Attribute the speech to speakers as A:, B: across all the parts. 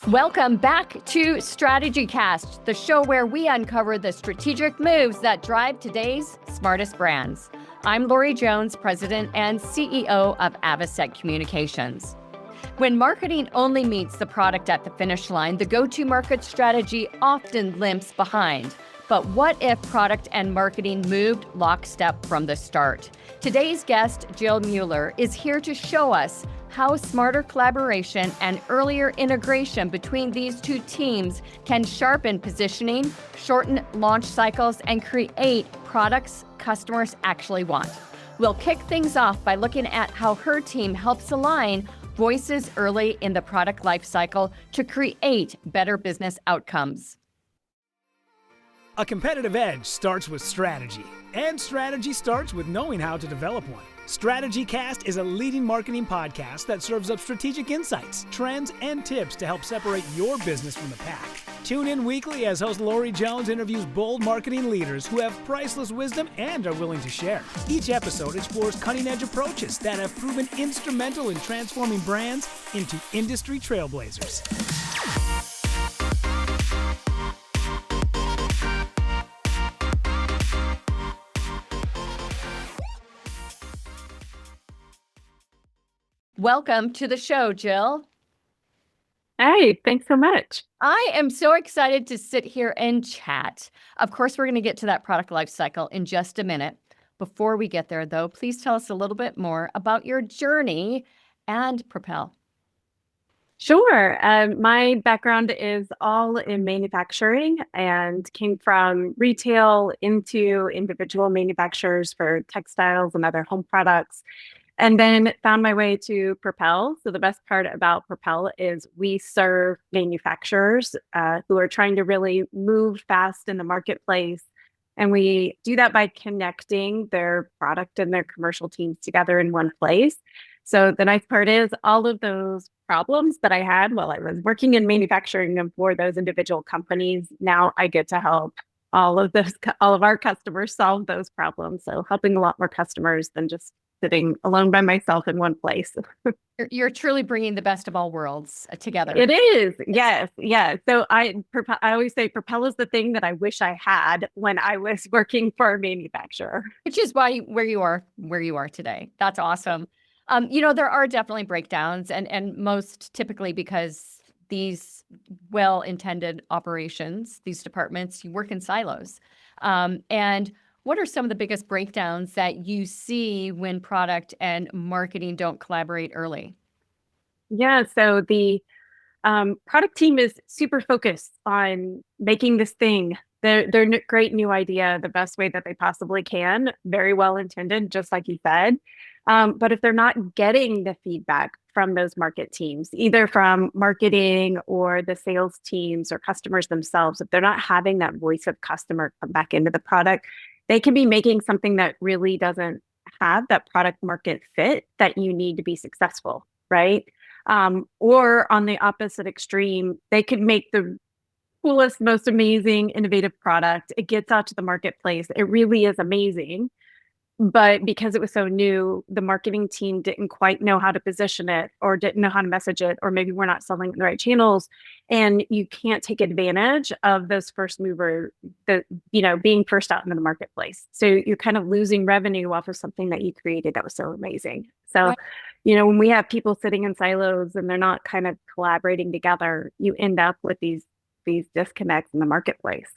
A: Welcome back to StrategyCast, the show where we uncover the strategic moves that drive today's smartest brands. I'm Lori Jones, President and CEO of Avasec Communications. When marketing only meets the product at the finish line, the go-to-market strategy often limps behind. But what if product and marketing moved lockstep from the start? Today's guest, Jill Mueller, is here to show us how smarter collaboration and earlier integration between these two teams can sharpen positioning, shorten launch cycles, and create products customers actually want. We'll kick things off by looking at how her team helps align voices early in the product lifecycle to create better business outcomes.
B: A competitive edge starts with strategy, and strategy starts with knowing how to develop one. StrategyCast is a leading marketing podcast that serves up strategic insights, trends, and tips to help separate your business from the pack. Tune in weekly as host Lori Jones interviews bold marketing leaders who have priceless wisdom and are willing to share. Each episode explores cutting-edge approaches that have proven instrumental in transforming brands into industry trailblazers.
A: Welcome to the show, Jill.
C: Hey, thanks so much.
A: I am so excited to sit here and chat. Of course, we're going to get to that product lifecycle in just a minute. Before we get there, though, please tell us a little bit more about your journey and Propel.
C: Sure. My background is all in manufacturing and came from retail into individual manufacturers for textiles and other home products. And then found my way to Propel. So the best part about Propel is we serve manufacturers who are trying to really move fast in the marketplace. And we do that by connecting their product and their commercial teams together in one place. So the nice part is all of those problems that I had while I was working in manufacturing and for those individual companies, now I get to help all of our customers solve those problems. So helping a lot more customers than just sitting alone by myself in one place.
A: You're truly bringing the best of all worlds together.
C: It is. Yes. Yeah. So I always say Propel is the thing that I wish I had when I was working for a manufacturer.
A: Which is why where you are today. That's awesome. There are definitely breakdowns and most typically because these well-intended operations, these departments, you work in silos. And what are some of the biggest breakdowns that you see when product and marketing don't collaborate early?
C: Yeah, so the product team is super focused on making this thing, their great new idea, the best way that they possibly can, very well intended, just like you said. But if they're not getting the feedback from those market teams, either from marketing or the sales teams or customers themselves, if they're not having that voice of customer come back into the product, they can be making something that really doesn't have that product market fit that you need to be successful, right? Or on the opposite extreme, they could make the coolest, most amazing, innovative product. It gets out to the marketplace. It really is amazing. But because it was so new, the marketing team didn't quite know how to position it or didn't know how to message it, or maybe we're not selling in the right channels. And you can't take advantage of those first mover, being first out into the marketplace. So you're kind of losing revenue off of something that you created that was so amazing. So,
A: Right.
C: When we have people sitting in silos and they're not kind of collaborating together, you end up with these disconnects in the marketplace.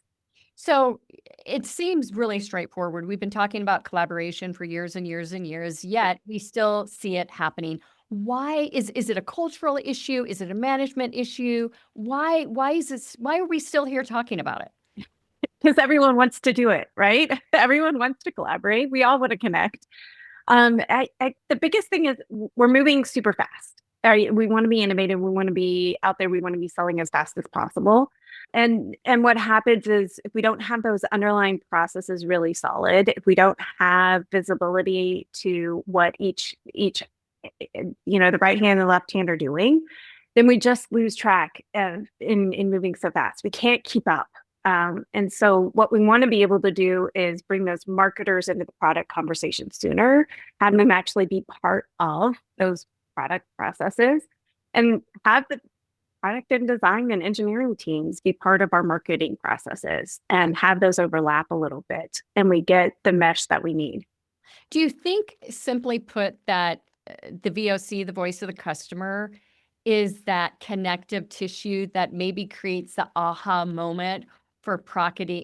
A: So it seems really straightforward. We've been talking about collaboration for years and years and years, yet we still see it happening. Why is it a cultural issue? Is it a management issue? Why are we still here talking about it?
C: Because everyone wants to do it, right? Everyone wants to collaborate. We all want to connect. The biggest thing is we're moving super fast. We want to be innovative. We want to be out there. We want to be selling as fast as possible. And what happens is if we don't have those underlying processes really solid, if we don't have visibility to what each the right hand and the left hand are doing, then we just lose track in moving so fast. We can't keep up. And so what we want to be able to do is bring those marketers into the product conversation sooner, have them actually be part of those product processes, and have the product and design and engineering teams be part of our marketing processes and have those overlap a little bit, and we get the mesh that we need.
A: Do you think, simply put, that the VOC, the voice of the customer, is that connective tissue that maybe creates the aha moment for product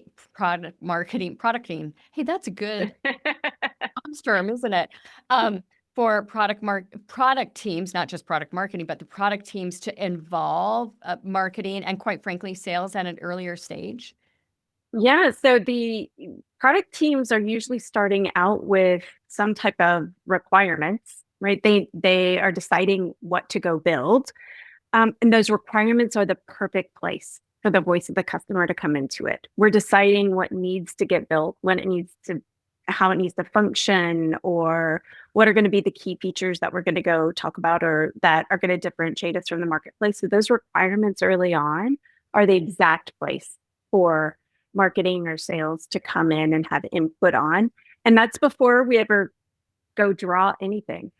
A: marketing, producting? Hey, that's a good term, isn't it? For product teams, not just product marketing, but the product teams to involve marketing and, quite frankly, sales at an earlier stage?
C: Yeah, so the product teams are usually starting out with some type of requirements, right? They are deciding what to go build. And those requirements are the perfect place for the voice of the customer to come into it. We're deciding what needs to get built, when it needs to, how it needs to function, or what are going to be the key features that we're going to go talk about or that are going to differentiate us from the marketplace. So those requirements early on are the exact place for marketing or sales to come in and have input on. And that's before we ever go draw anything,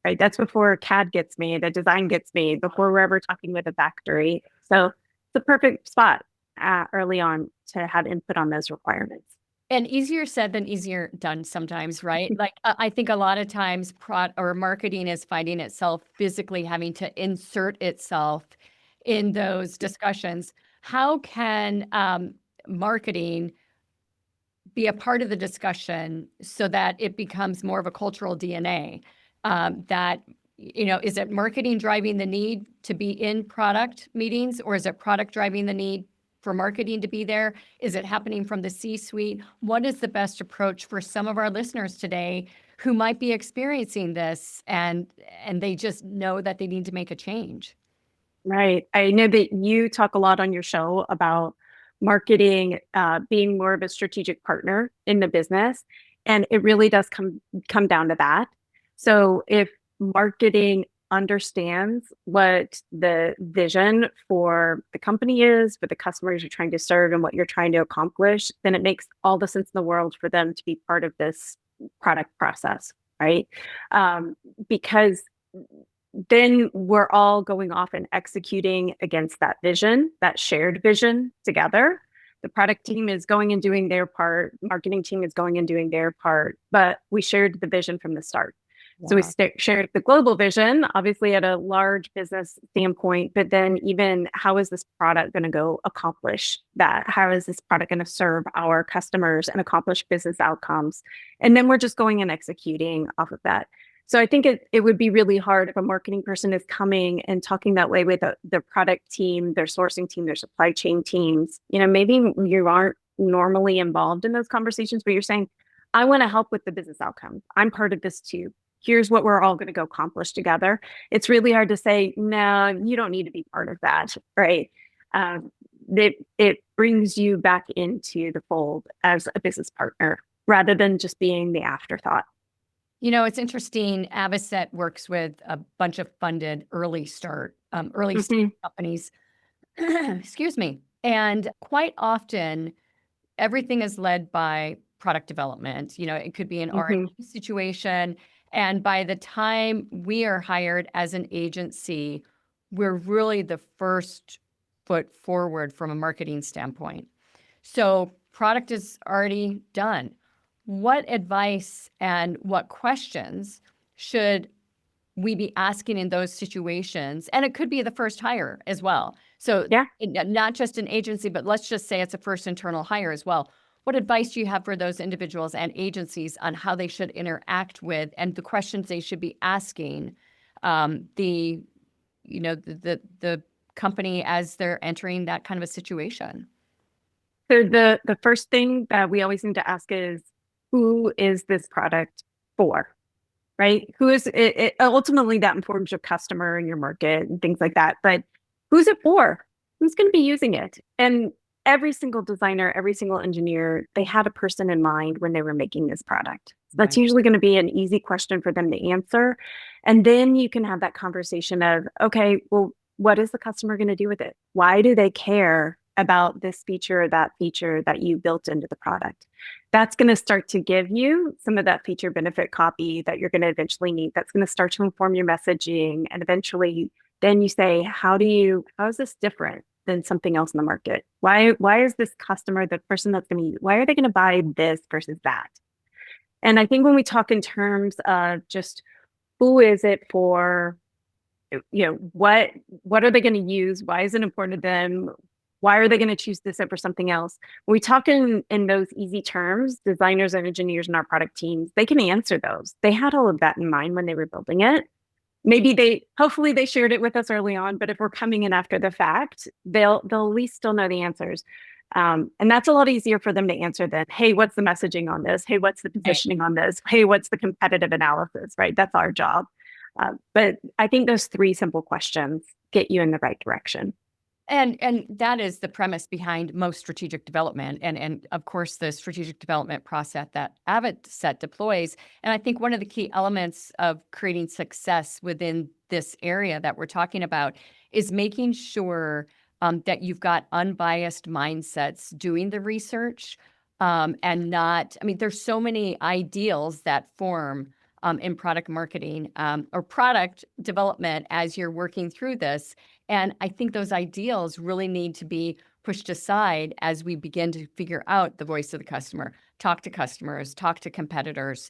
C: right? That's before CAD gets made, a design gets made, before we're ever talking with a factory. So it's a perfect spot early on to have input on those requirements.
A: And easier said than easier done sometimes, right? Like, I think a lot of times marketing is finding itself physically having to insert itself in those discussions. How can marketing be a part of the discussion so that it becomes more of a cultural DNA? That, is it marketing driving the need to be in product meetings, or is it product driving the need for marketing to be there? Is it happening from the C-suite? What is the best approach for some of our listeners today who might be experiencing this and they just know that they need to make a change?
C: Right. I know that you talk a lot on your show about marketing being more of a strategic partner in the business, and it really does come down to that. So if marketing understands what the vision for the company is, what the customers you're trying to serve, and what you're trying to accomplish, then it makes all the sense in the world for them to be part of this product process, right? Because then we're all going off and executing against that vision, that shared vision together. The product team is going and doing their part, marketing team is going and doing their part, but we shared the vision from the start. Yeah. So we shared the global vision, obviously at a large business standpoint, but then even how is this product going to go accomplish that? How is this product going to serve our customers and accomplish business outcomes? And then we're just going and executing off of that. So I think it would be really hard if a marketing person is coming and talking that way with the product team, their sourcing team, their supply chain teams. Maybe you aren't normally involved in those conversations, but you're saying, I want to help with the business outcome. I'm part of this too. Here's what we're all going to go accomplish together. It's really hard to say, no, you don't need to be part of that, right? It brings you back into the fold as a business partner rather than just being the afterthought.
A: It's interesting. Avocet works with a bunch of funded early stage companies. Excuse me. And quite often, everything is led by product development. It could be an R&D situation. And by the time we are hired as an agency, we're really the first foot forward from a marketing standpoint. So product is already done. What advice and what questions should we be asking in those situations? And it could be the first hire as well. So not just an agency, but let's just say it's a first internal hire as well. What advice do you have for those individuals and agencies on how they should interact with and the questions they should be asking the company as they're entering that kind of a situation?
C: So the first thing that we always need to ask is, who is this product for, right? Who is it? Ultimately, that informs your customer and your market and things like that. But who's it for? Who's going to be using it? And every single designer, every single engineer, they had a person in mind when they were making this product. So that's usually going to be an easy question for them to answer. And then you can have that conversation of, okay, well, what is the customer going to do with it? Why do they care about this feature or that feature that you built into the product? That's going to start to give you some of that feature benefit copy that you're going to eventually need. That's going to start to inform your messaging and eventually Then you say, how is this different than something else in the market? Why is this customer, the person that's going to use, why are they going to buy this versus that? And I think when we talk in terms of just who is it for, what are they going to use? Why is it important to them? Why are they going to choose this over something else? When we talk in those easy terms, designers and engineers in our product teams, they can answer those. They had all of that in mind when they were building it. Hopefully they shared it with us early on, but if we're coming in after the fact, they'll at least still know the answers. And that's a lot easier for them to answer than, hey, what's the messaging on this? Hey, what's the positioning on this? Hey, what's the competitive analysis, right? That's our job. But I think those three simple questions get you in the right direction.
A: And that is the premise behind most strategic development, and of course the strategic development process that Avocet deploys. And I think one of the key elements of creating success within this area that we're talking about is making sure that you've got unbiased mindsets doing the research, and not. I mean, there's so many ideals that form in product marketing or product development as you're working through this. And I think those ideals really need to be pushed aside as we begin to figure out the voice of the customer, talk to customers, talk to competitors,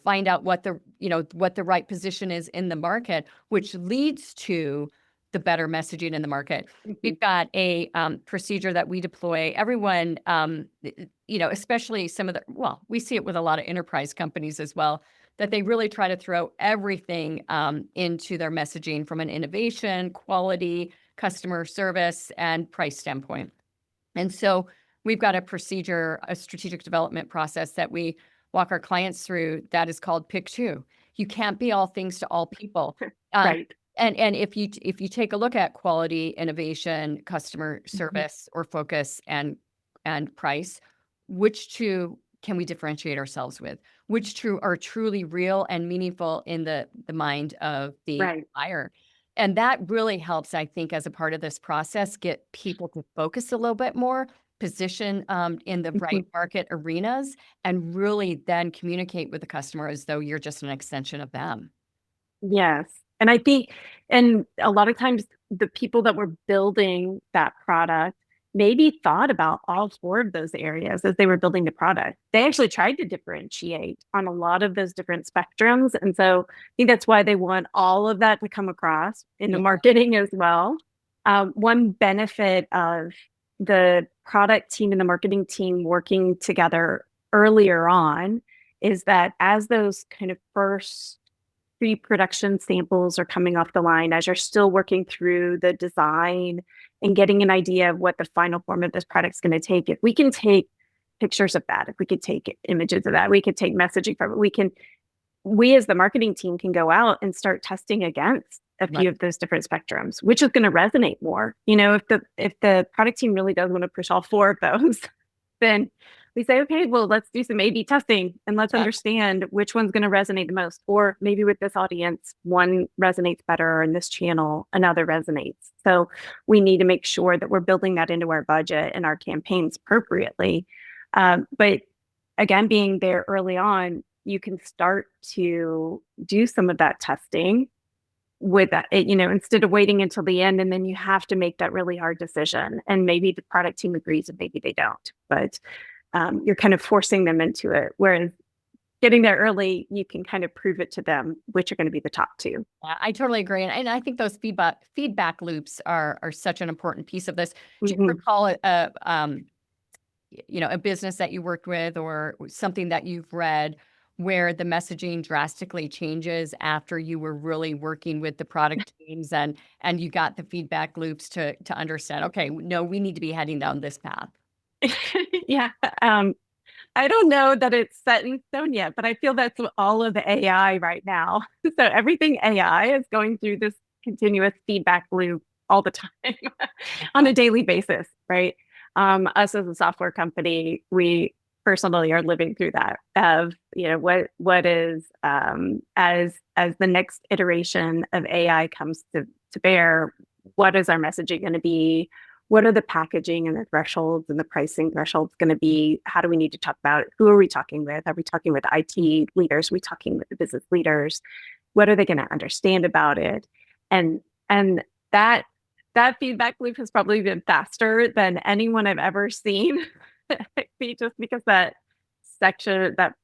A: find out what the right position is in the market, which leads to the better messaging in the market. We've got a procedure that we deploy. Everyone, especially we see it with a lot of enterprise companies as well, that they really try to throw everything into their messaging from an innovation, quality, customer service, and price standpoint. And so we've got a procedure, a strategic development process that we walk our clients through that is called Pick Two. You can't be all things to all people.
C: Right.
A: And if you take a look at quality, innovation, customer service, or focus and price, which two can we differentiate ourselves with? Which two are truly real and meaningful in the mind of the buyer? And that really helps, I think, as a part of this process, get people to focus a little bit more, position in the right market arenas, and really then communicate with the customer as though you're just an extension of them.
C: Yes. And I think, and a lot of times the people that were building that product maybe thought about all four of those areas as they were building the product. They actually tried to differentiate on a lot of those different spectrums. And so I think that's why they want all of that to come across in the marketing as well. One benefit of the product team and the marketing team working together earlier on is that as those kind of first pre-production samples are coming off the line, as you're still working through the design and getting an idea of what the final form of this product is going to take, if we can take pictures of that, if we could take images of that, we could take messaging from it, we as the marketing team can go out and start testing against a few of those different spectrums, which is going to resonate more. If the product team really does want to push all four of those, then we say, okay, well, let's do some A/B testing and let's understand which one's going to resonate the most. Or maybe with this audience, one resonates better, in this channel, another resonates. So we need to make sure that we're building that into our budget and our campaigns appropriately. But again, being there early on, you can start to do some of that testing with that, instead of waiting until the end, and then you have to make that really hard decision. And maybe the product team agrees and maybe they don't, but you're kind of forcing them into it. Whereas getting there early, you can kind of prove it to them, which are going to be the top two.
A: Yeah, I totally agree. And I think those feedback loops are such an important piece of this. Do you recall a business that you worked with or something that you've read where the messaging drastically changes after you were really working with the product teams and you got the feedback loops to understand, okay, no, we need to be heading down this path?
C: Yeah. I don't know that it's set in stone yet, but I feel that's all of the AI right now. So everything AI is going through this continuous feedback loop all the time on a daily basis, right? Us as a software company, we personally are living through that of, what is, as the next iteration of AI comes to bear, what is our messaging going to be? What are the packaging and the thresholds and the pricing thresholds going to be? How do we need to talk about it? Who are we talking with? Are we talking with IT leaders? Are we talking with the business leaders? What are they going to understand about it? And And that feedback loop has probably been faster than anyone I've ever seen. Just because that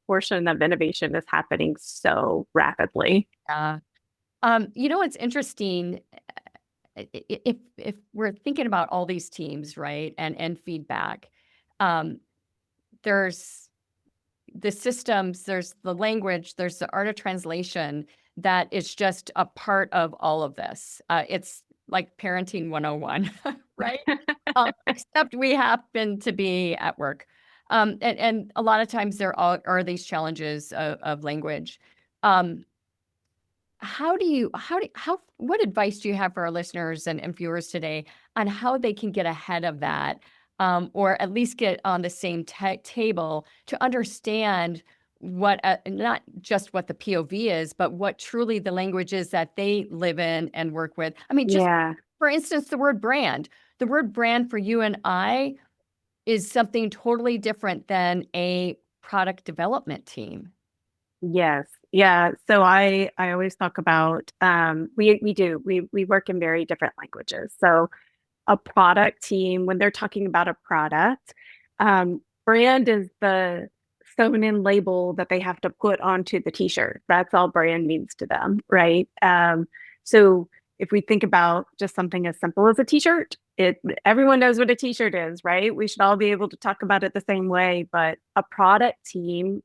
C: portion of innovation is happening so rapidly.
A: It's interesting. If we're thinking about all these teams, right, and feedback, there's the systems, there's the language, there's the art of translation that is just a part of all of this. It's like parenting 101, right? Except we happen to be at work. And a lot of times there are these challenges of language. What advice do you have for our listeners and viewers today on how they can get ahead of that, or at least get on the same table to understand what, not just what the POV is, but what truly the language is that they live in and work with? I mean, just for instance, the word brand. The word brand for you and I is something totally different than a product development team.
C: Yes. Yeah. So I always talk about we work in very different languages. So a product team, when they're talking about a product, brand is the sewn in label that they have to put onto the t-shirt. That's all brand means to them, right? So if we think about just something as simple as a t-shirt, everyone knows what a t-shirt is, right? We should all be able to talk about it the same way, but a product team,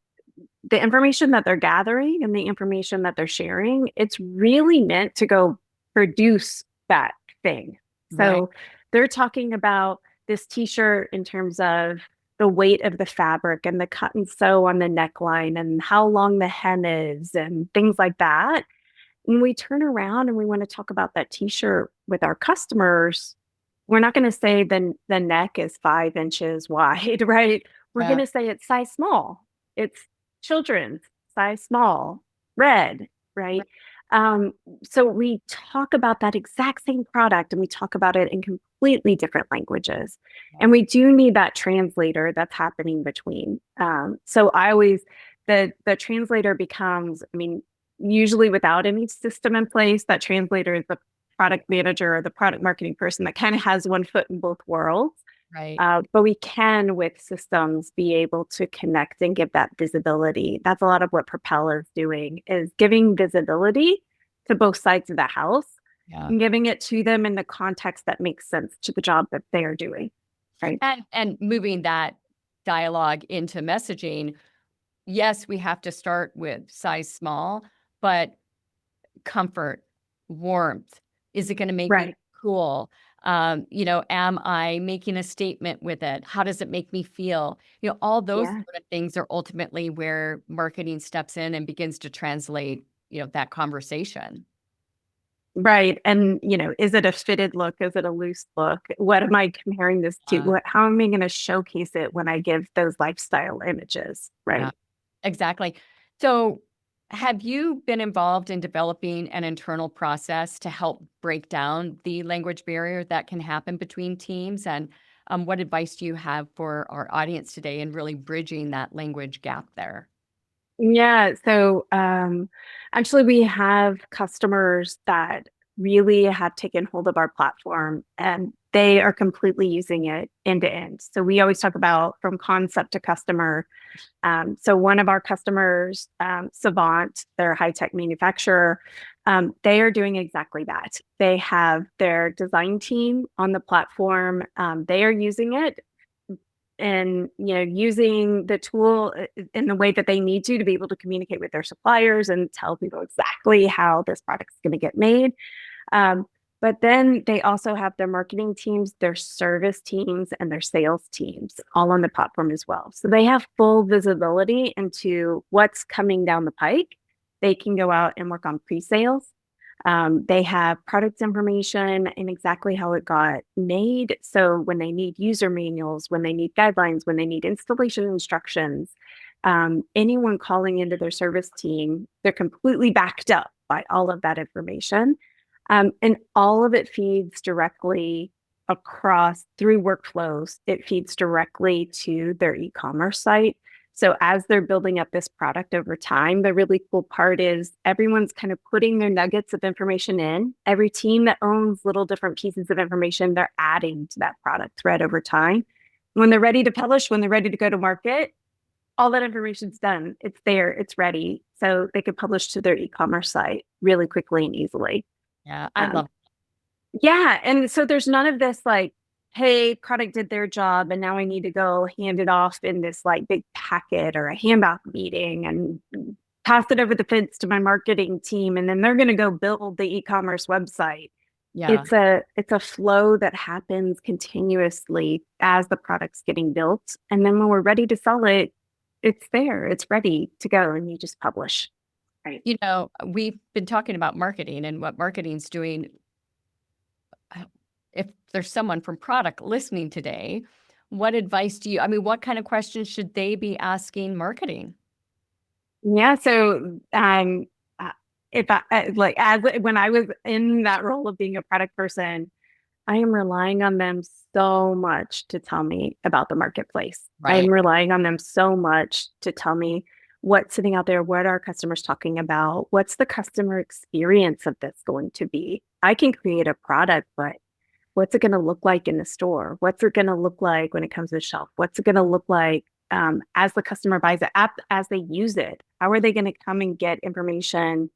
C: the information that they're gathering and the information that they're sharing, it's really meant to go produce that thing. So they're talking about this t-shirt in terms of the weight of the fabric and the cut and sew on the neckline and how long the hem is and things like that. When we turn around and we want to talk about that t-shirt with our customers, we're not going to say the neck is 5 inches wide, right? We're going to say it's size small. It's children's size small, red, right? So we talk about that exact same product and we talk about it in completely different languages. And we do need that translator that's happening between. So the translator becomes, usually without any system in place, that translator is the product manager or the product marketing person that kind of has one foot in both worlds.
A: Right.
C: But we can, with systems, be able to connect and give that visibility. That's a lot of what Propel is doing, is giving visibility to both sides of the house and giving it to them in the context that makes sense to the job that they are doing. Right.
A: And moving that dialogue into messaging. Yes, we have to start with size small, but comfort, warmth. Is it going to make me cool? Am I making a statement with it? How does it make me feel? All those sort of things are ultimately where marketing steps in and begins to translate, that conversation.
C: Right. And, is it a fitted look? Is it a loose look? What am I comparing this to? How am I going to showcase it when I give those lifestyle images? Right.
A: Yeah, exactly. So have you been involved in developing an internal process to help break down the language barrier that can happen between teams? And what advice do you have for our audience today in really bridging that language gap there?
C: Yeah. So actually, we have customers that really have taken hold of our platform and they are completely using it end to end. So we always talk about from concept to customer. So one of our customers, Savant, they're a high-tech manufacturer, they are doing exactly that. They have their design team on the platform. They are using it and using the tool in the way that they need to be able to communicate with their suppliers and tell people exactly how this product is going to get made. But then they also have their marketing teams, their service teams, and their sales teams all on the platform as well. So they have full visibility into what's coming down the pike. They can go out and work on pre-sales. They have product information and exactly how it got made. So when they need user manuals, when they need guidelines, when they need installation instructions, anyone calling into their service team, they're completely backed up by all of that information. And all of it feeds directly across through workflows. It feeds directly to their e-commerce site. So as they're building up this product over time, the really cool part is everyone's kind of putting their nuggets of information in. Every team that owns little different pieces of information, they're adding to that product thread over time. When they're ready to publish, when they're ready to go to market, all that information's done. It's there, it's ready. So they can publish to their e-commerce site really quickly and easily.
A: Yeah, I love
C: Yeah. And so there's none of this like, hey, product did their job and now I need to go hand it off in this like big packet or a handoff meeting and pass it over the fence to my marketing team. And then they're going to go build the e-commerce website.
A: Yeah.
C: It's a flow that happens continuously as the product's getting built. And then when we're ready to sell it, it's there, it's ready to go, and you just publish. Right.
A: You know, we've been talking about marketing and what marketing's doing. If there's someone from product listening today, what advice what kind of questions should they be asking marketing?
C: Yeah. So, if I like, when I was in that role of being a product person, I am relying on them so much to tell me about the marketplace.
A: Right.
C: I'm relying on them so much to tell me what's sitting out there, what are customers talking about, what's the customer experience of this going to be. I can create a product, but what's it going to look like in the store? What's it going to look like when it comes to the shelf? What's it going to look like as the customer buys it, as they use it? How are they going to come and get information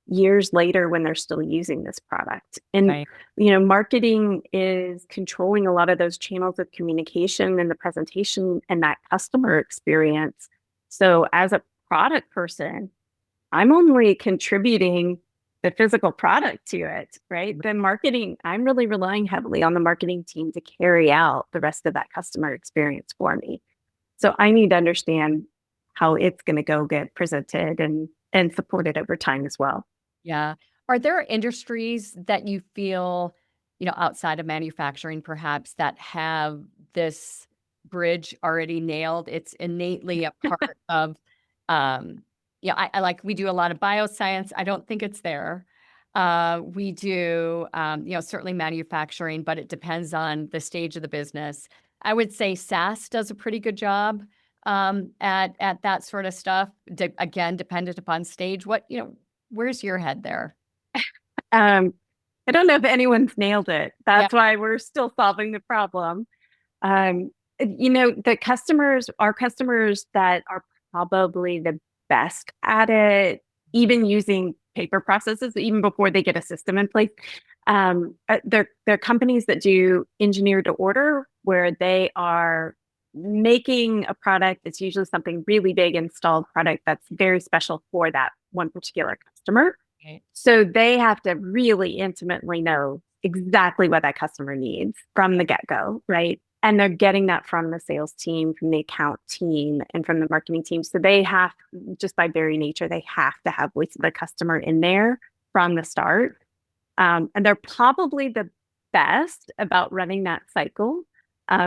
C: years later when they're still using this product? And,
A: Right.
C: Marketing is controlling a lot of those channels of communication and the presentation and that customer experience. So as a product person, I'm only contributing the physical product to it, right? The marketing, I'm really relying heavily on the marketing team to carry out the rest of that customer experience for me. So I need to understand how it's going to go get presented and supported over time as well.
A: Yeah. Are there industries that you feel, outside of manufacturing perhaps, that have this bridge already nailed? It's innately a part of, I like, we do a lot of bioscience. I don't think it's there. We do, certainly manufacturing, but it depends on the stage of the business. I would say SaaS does a pretty good job at that sort of stuff. Again, dependent upon stage. Where's your head there?
C: I don't know if anyone's nailed it. That's
A: Yeah.
C: why we're still solving the problem. Our customers that are probably the best at it, even using paper processes, even before they get a system in place. They're companies that do engineer to order, where they are making a product that's usually something really big installed product that's very special for that one particular customer.
A: Okay.
C: So they have to really intimately know exactly what that customer needs from the get-go, right? And they're getting that from the sales team, from the account team, and from the marketing team. So they have, just by very nature, they have to have voice of the customer in there from the start. And they're probably the best about running that cycle.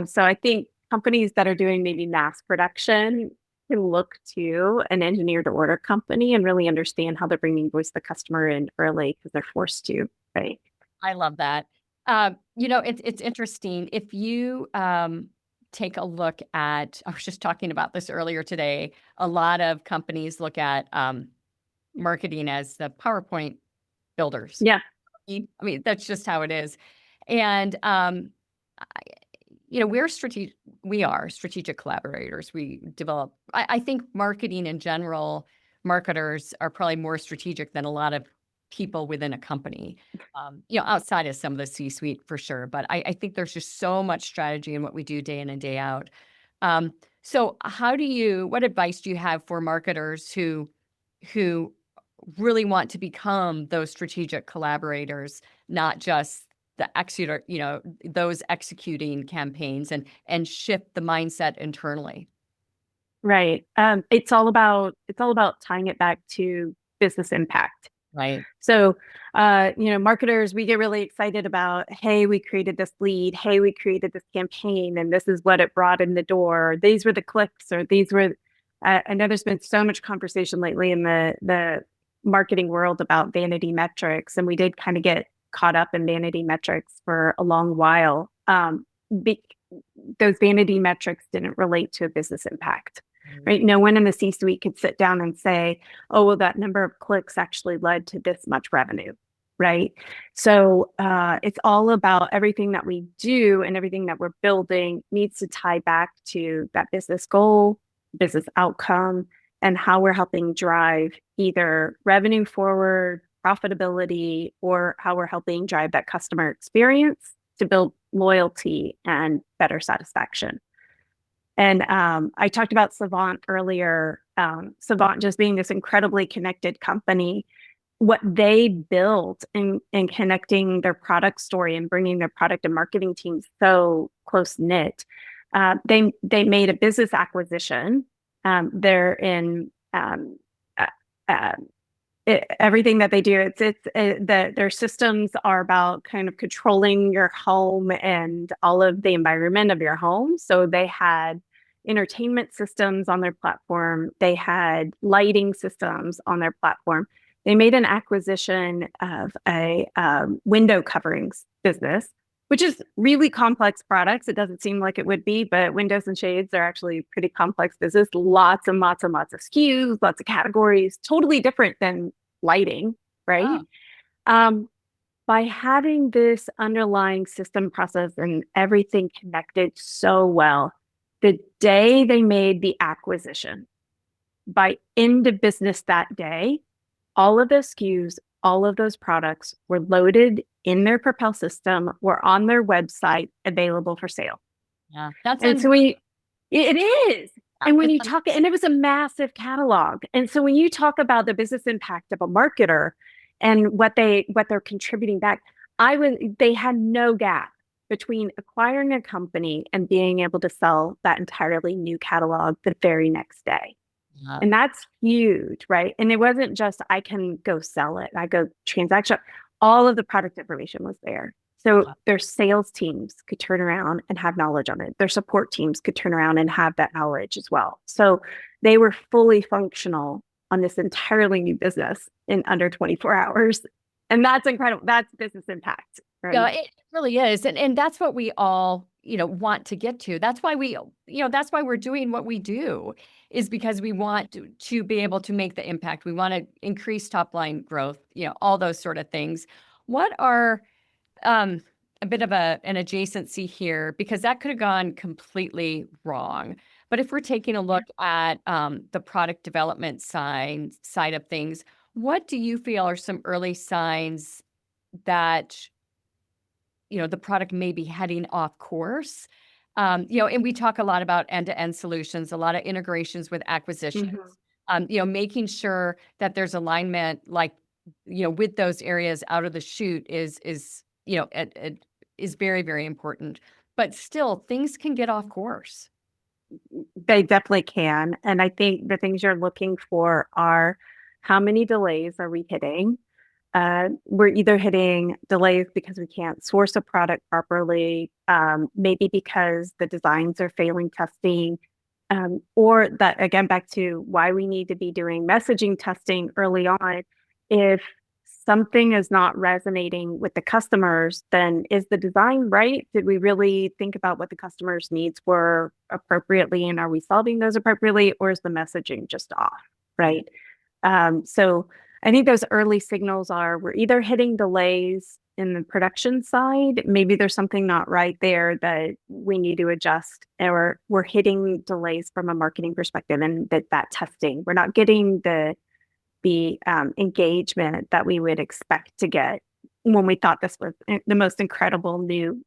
C: So I think companies that are doing maybe mass production can look to an engineer to order company and really understand how they're bringing voice of the customer in early because they're forced to, right?
A: I love that. It's interesting. If you take a look at, I was just talking about this earlier today, a lot of companies look at marketing as the PowerPoint builders.
C: Yeah.
A: I mean, that's just how it is. And, we are strategic collaborators. We develop, I think marketing in general, marketers are probably more strategic than a lot of people within a company, outside of some of the C-suite for sure. But I think there's just so much strategy in what we do day in and day out. So what advice do you have for marketers who really want to become those strategic collaborators, not just those executing campaigns and shift the mindset internally?
C: Right. It's all about tying it back to business impact.
A: Right.
C: So, marketers, we get really excited about, hey, we created this lead, hey, we created this campaign, and this is what it brought in the door. These were the clicks, or these were. I know there's been so much conversation lately in the marketing world about vanity metrics, and we did kind of get caught up in vanity metrics for a long while. Those vanity metrics didn't relate to a business impact. right? No one in the C-suite could sit down and say, oh, well, that number of clicks actually led to this much revenue, right? So it's all about everything that we do and everything that we're building needs to tie back to that business goal, business outcome, and how we're helping drive either revenue forward, profitability, or how we're helping drive that customer experience to build loyalty and better satisfaction. And I talked about Savant earlier. Savant just being this incredibly connected company. What they built in connecting their product story and bringing their product and marketing teams so close knit. They made a business acquisition. They're in everything that they do. Their systems are about kind of controlling your home and all of the environment of your home. So they had entertainment systems on their platform. They had lighting systems on their platform. They made an acquisition of a window coverings business, which is really complex products. It doesn't seem like it would be, but windows and shades are actually pretty complex business. Lots and lots and lots of SKUs, lots of categories, totally different than lighting, right? Wow. By having this underlying system process and everything connected so well, the day they made the acquisition, by end of business that day, all of those SKUs, all of those products were loaded in their Propel system, were on their website, available for sale.
A: Yeah,
C: it is. And when you talk, and it was a massive catalog. And so when you talk about the business impact of a marketer and what they're contributing back, they had no gap between acquiring a company and being able to sell that entirely new catalog the very next day. And that's huge, right? And it wasn't just, I can go sell it. I go transaction. All of the product information was there. So their sales teams could turn around and have knowledge on it. Their support teams could turn around and have that knowledge as well. So they were fully functional on this entirely new business in under 24 hours. And that's incredible. That's business impact. Right?
A: Yeah, it really is. And that's what we all, want to get to. That's why that's why we're doing what we do, is because we want to be able to make the impact. We want to increase top line growth, all those sort of things. What are a bit of an adjacency here, because that could have gone completely wrong. But if we're taking a look at the product development side of things, what do you feel are some early signs that the product may be heading off course? And we talk a lot about end-to-end solutions, a lot of integrations with acquisitions, making sure that there's alignment, like, with those areas out of the chute is very, very important. But still, things can get off course.
C: They definitely can. And I think the things you're looking for are, how many delays are we hitting? We're either hitting delays because we can't source a product properly, maybe because the designs are failing testing, or that, again, back to why we need to be doing messaging testing early on. If something is not resonating with the customers, then is the design right? Did we really think about what the customer's needs were appropriately, and are we solving those appropriately, or is the messaging just off, right? So I think those early signals are, we're either hitting delays in the production side, maybe there's something not right there that we need to adjust, or we're hitting delays from a marketing perspective, and that testing, we're not getting the engagement that we would expect to get when we thought this was the most incredible new,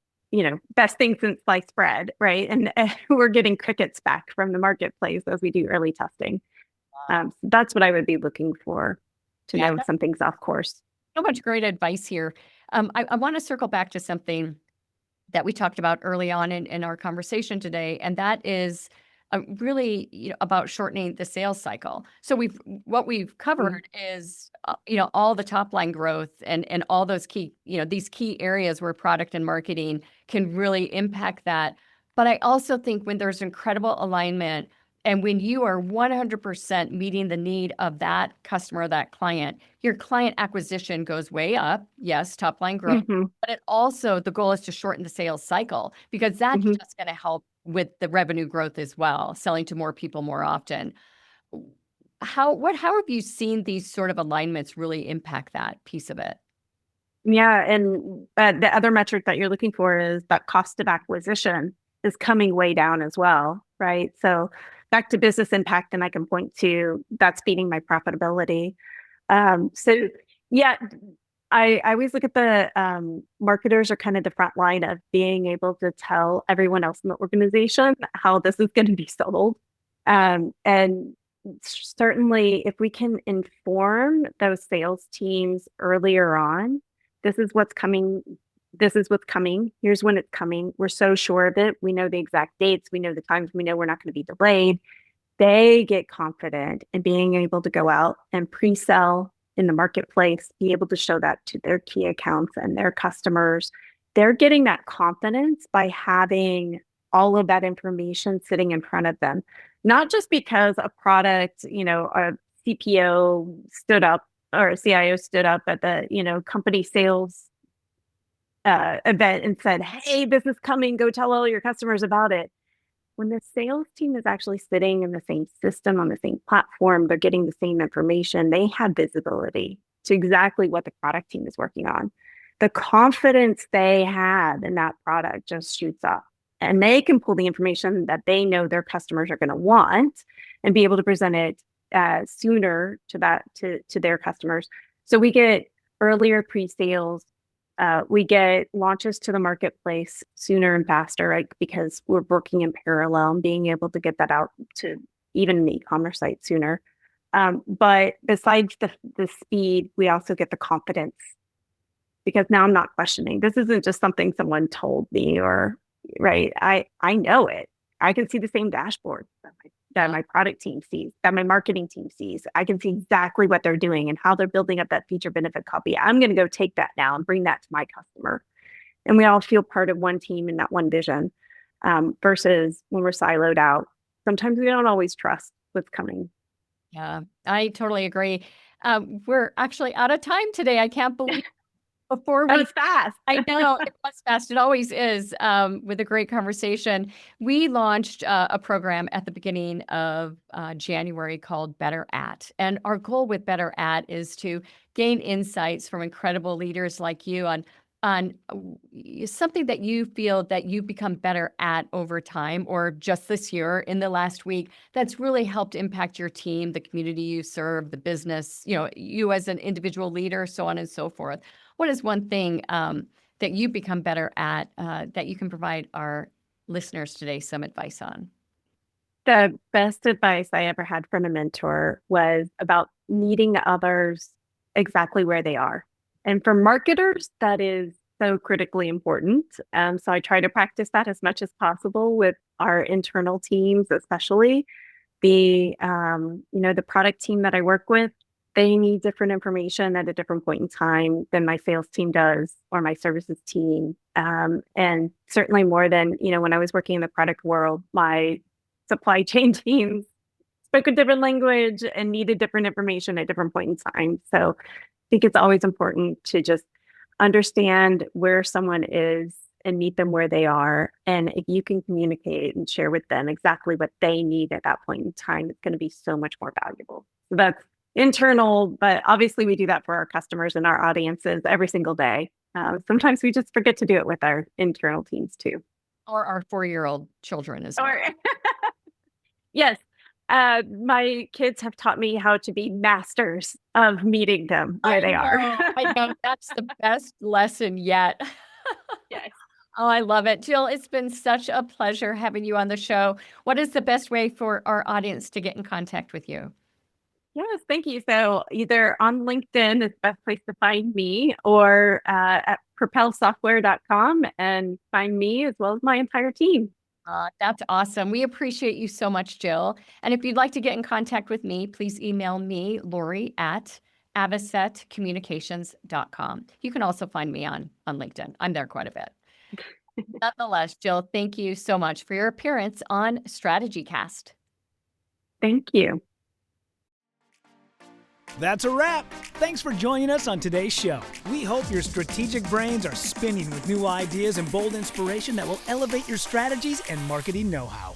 C: best thing since sliced bread, right? And we're getting crickets back from the marketplace as we do early testing. That's what I would be looking for to know if something's off course.
A: So much great advice here. I want to circle back to something that we talked about early on in our conversation today, and that is really about shortening the sales cycle. So what we've covered is all the top line growth and all those key these key areas where product and marketing can really impact that. But I also think when there's incredible alignment And when you are 100% meeting the need of that customer, that client, your client acquisition goes way up. Yes, top line growth, but it also, the goal is to shorten the sales cycle because that's just going to help with the revenue growth as well, selling to more people more often. How have you seen these sort of alignments really impact that piece of it?
C: Yeah, and the other metric that you're looking for is that cost of acquisition is coming way down as well, right? So back to business impact, and I can point to that's feeding my profitability. So yeah, I always look at the marketers are kind of the front line of being able to tell everyone else in the organization how this is going to be sold. And certainly, if we can inform those sales teams earlier on, this is what's coming. This is what's coming. Here's when it's coming. We're so sure of it. We know the exact dates. We know the times. We know we're not going to be delayed. They get confident in being able to go out and pre-sell in the marketplace, be able to show that to their key accounts and their customers. They're getting that confidence by having all of that information sitting in front of them, not just because a product, a CPO stood up or a CIO stood up at the, company sales event and said, "Hey, this is coming. Go tell all your customers about it." When the sales team is actually sitting in the same system on the same platform, they're getting the same information, they have visibility to exactly what the product team is working on. The confidence they have in that product just shoots up. And they can pull the information that they know their customers are going to want and be able to present it sooner to their customers. So we get earlier pre-sales. We get launches to the marketplace sooner and faster, right? Because we're working in parallel and being able to get that out to even the e-commerce site sooner. But besides the speed, we also get the confidence because now I'm not questioning. This isn't just something someone told me or, right? I know it. I can see the same dashboard that my product team sees, that my marketing team sees. I can see exactly what they're doing and how they're building up that feature benefit copy. I'm going to go take that now and bring that to my customer. And we all feel part of one team and that one vision versus when we're siloed out. Sometimes we don't always trust what's coming.
A: Yeah, I totally agree. We're actually out of time today. I can't believe before
C: That was fast.
A: I know it was fast. It always is with a great conversation. We launched a program at the beginning of January called Better At. And our goal with Better At is to gain insights from incredible leaders like you on something that you feel that you've become better at over time or just this year in the last week that's really helped impact your team, the community you serve, the business, you as an individual leader, so on and so forth. What is one thing that you've become better at that you can provide our listeners today some advice on?
C: The best advice I ever had from a mentor was about meeting others exactly where they are. And for marketers, that is so critically important. So I try to practice that as much as possible with our internal teams, especially the product team that I work with. They need different information at a different point in time than my sales team does or my services team. And certainly more than, when I was working in the product world, my supply chain teams spoke a different language and needed different information at different point in time. So I think it's always important to just understand where someone is and meet them where they are. And if you can communicate and share with them exactly what they need at that point in time, it's going to be so much more valuable. So that's internal, but obviously we do that for our customers and our audiences every single day. Sometimes we just forget to do it with our internal teams too.
A: Or our 4-year-old children as well.
C: Yes. My kids have taught me how to be masters of meeting them where they are.
A: I know. That's the best lesson yet.
C: Yes.
A: Oh, I love it. Jill, it's been such a pleasure having you on the show. What is the best way for our audience to get in contact with you?
C: Yes, thank you. So either on LinkedIn is the best place to find me or at propelsoftware.com and find me as well as my entire team.
A: That's awesome. We appreciate you so much, Jill. And if you'd like to get in contact with me, please email me, Lori, at avocetcommunications.com. You can also find me on LinkedIn. I'm there quite a bit. Nonetheless, Jill, thank you so much for your appearance on StrategyCast.
C: Thank you.
B: That's a wrap. Thanks for joining us on today's show. We hope your strategic brains are spinning with new ideas and bold inspiration that will elevate your strategies and marketing know-how.